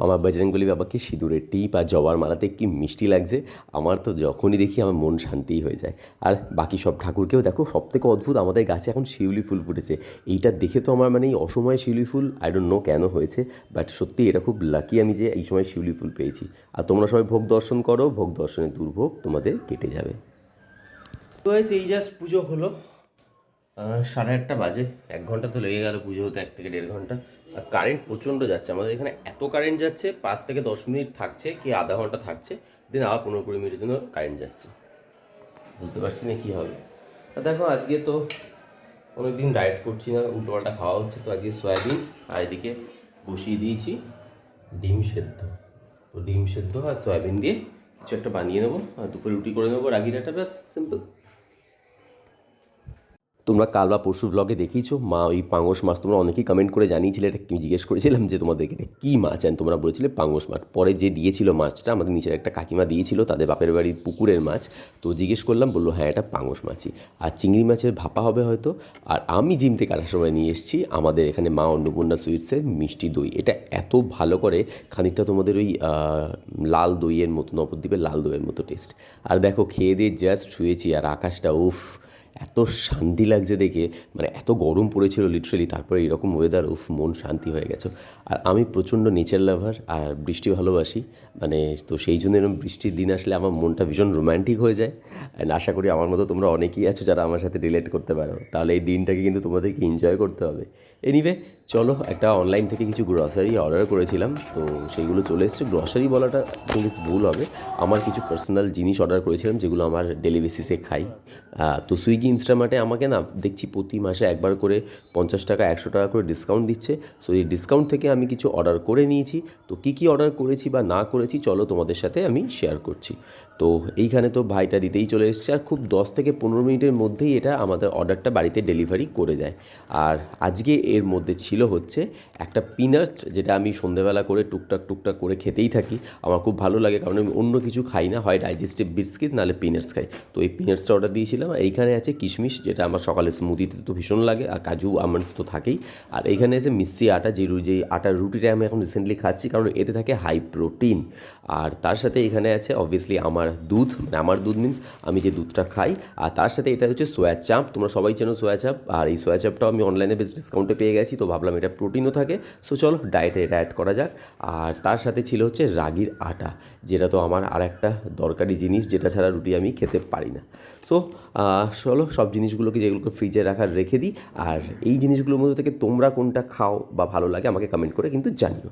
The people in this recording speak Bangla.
আমার বজরংবলী বাবাকে সিঁদুরের টিপ আর জবার মালাতে কি মিষ্টি লাগছে। আমার তো যখনই দেখি আমার মন শান্তিই হয়ে যায়। আর বাকি সব ঠাকুরকেও দেখো, সবথেকে অদ্ভুত, আমাদের গাছে এখন শিউলি ফুল ফুটেছে। এইটা দেখে তো আমার মানে এই অসময়ে শিউলি ফুল, আই ডোন্ট নো কেন হয়েছে, বাট সত্যি এটা খুব লাকি আমি যে এই সময় শিউলি ফুল পেয়েছি। আর তোমরা সবাই ভোগ দর্শন করো, ভোগ দর্শনের দুর্ভোগ তোমাদের কেটে যাবে। তো এই জাস্ট পুজো হলো, 8:30 বাজে। 1 ঘন্টা তো লেগে গেল পুজো হতে, 1 থেকে 1.5 ঘন্টা। আর কারেন্ট প্রচণ্ড যাচ্ছে আমাদের এখানে, এত কারেন্ট যাচ্ছে, 5 থেকে 10 মিনিট থাকছে কি আধা ঘন্টা থাকছে, দেন আবার 15-20 মিনিটের জন্য কারেন্ট যাচ্ছে। বুঝতে পারছি না কী হবে। আর দেখো আজকে তো অনেক দিন ডায়েট করছি না, উল্টোপাল্টা খাওয়া হচ্ছে, তো আজকে সয়াবিন আর এদিকে বসিয়ে দিয়েছি ডিম সেদ্ধ। তো ডিম সেদ্ধ আর সয়াবিন দিয়ে কিছু একটা বানিয়ে নেবো, আর দুপুরে রুটি করে নেবো রাগির একটা, ব্যাস সিম্পল। তোমরা কাল বা পরশুর ব্লগে দেখিয়েছো মা ওই পাঙ্গস মাছ, তোমরা অনেকেই কমেন্ট করে জানিয়েছিলে, এটা কি জিজ্ঞেস করেছিলাম যে তোমাদেরকে এটা কী মাছ, অ্যান্ড তোমরা বলেছিলে পাঙ্গস মাছ। পরে যে দিয়েছিল মাছটা, আমাদের নিচের একটা কাকিমা দিয়েছিল, তাদের বাপের বাড়ির পুকুরের মাছ। তো জিজ্ঞেস করলাম, বললো হ্যাঁ এটা পাঙ্গস মাছই। আর চিংড়ি মাছের ভাপা হবে হয়তো। আর আমি জিম থেকে আসার সময় নিয়ে এসেছি আমাদের এখানে মা অন্নপূর্ণা সুইটসের মিষ্টি দই। এটা এত ভালো করে, খানিকটা তোমাদের ওই লাল দইয়ের মতো, নবদ্বীপের লাল দইয়ের মতো টেস্ট। আর দেখো খেয়ে দিয়ে জাস্ট শুয়েছি, আর আকাশটা উফ, এত শান্তি লাগছে দেখে। মানে এত গরম পড়েছিল লিটারেলি, তারপরে এরকম ওয়েদার, উফ, মন শান্তি হয়ে গেছে। আর আমি প্রচণ্ড নেচার লাভার আর বৃষ্টি ভালোবাসি, মানে তো সেই জন্য এরকম বৃষ্টির দিন আসলে আমার মনটা ভীষণ রোম্যান্টিক হয়ে যায়। অ্যান্ড আশা করি আমার মতো তোমরা অনেকেই আছো যারা আমার সাথে রিলেট করতে পারো, তাহলে এই দিনটাকে কিন্তু তোমাদেরকে এনজয় করতে হবে। এনিওয়ে চলো, একটা অনলাইন থেকে কিছু গ্রসারি অর্ডার করেছিলাম, তো সেইগুলো চলে এসেছে। গ্রসারি বলাটা প্লিজ ভুল হবে, আমার কিছু পার্সোনাল জিনিস অর্ডার করেছিলাম যেগুলো আমার ডেলি বেসিসে খাই। তো সুইগি ইনস্টামার্টে আমাকে না দেখছি প্রতি মাসে একবার করে 50 টাকা 100 টাকা করে ডিসকাউন্ট দিচ্ছে। সো এই ডিসকাউন্ট থেকে আমি কিছু অর্ডার করে নিয়েছি। তো কী কী অর্ডার করেছি বা না করেছি চলো তোমাদের সাথে আমি শেয়ার করছি। তো এইখানে তো ভাইটা দিতেই চলে এসেছে, আর খুব 10 থেকে 15 মিনিটের মধ্যেই এটা আমাদের অর্ডারটা বাড়িতে ডেলিভারি করে দেয়। আর আজকে এর মধ্যে ছিল হচ্ছে একটা পিনাট, যেটা আমি সন্ধেবেলা করে টুকটাক করে খেতেই থাকি। আমার খুব ভালো লাগে, কারণ আমি অন্য কিছু খাই না, হয় ডাইজেস্টিভ বিস্কিট নাহলে পিনাটস খাই। তো এই পিনাটসটা অর্ডার দিয়েছিলাম। আর এইখানে আছে কিশমিশ, যেটা আমার সকালে স্মুদিতে তো ভীষণ লাগে, আর কাজু আমন্ডস তো থাকেই। আর এইখানে আছে মিষ্টি আটা, যে আটার রুটিটা আমি এখন রিসেন্টলি খাচ্ছি, কারণ এতে থাকে হাই প্রোটিন। আর তার সাথে এখানে আছে অবভিয়াসলি আমার দুধ, মানে আমার দুধ মিন্স আমি যে দুধটা খাই। আর তার সাথে এটা হচ্ছে সোয়া চাপ, তোমরা সবাই চেনো সোয়া চাপ। আর এই সোয়া চাপটাও আমি অনলাইনে বেশ ডিসকাউন্টে পেয়ে গেছি, তো ভাবলাম এটা প্রোটিনও থাকে, সো চলো ডায়েটে এটা অ্যাড করা যাক। আর তার সাথে ছিল হচ্ছে রাগির আটা, যেটা তো আমার আর একটা দরকারি জিনিস, যেটা ছাড়া রুটি আমি খেতে পারি না। সো চলো সব জিনিসগুলোকে, যেগুলোকে ফ্রিজে রেখে দিই। আর এই জিনিসগুলোর মধ্যে থেকে তোমরা কোনটা খাও বা ভালো লাগে আমাকে কমেন্ট করে কিন্তু জানিও।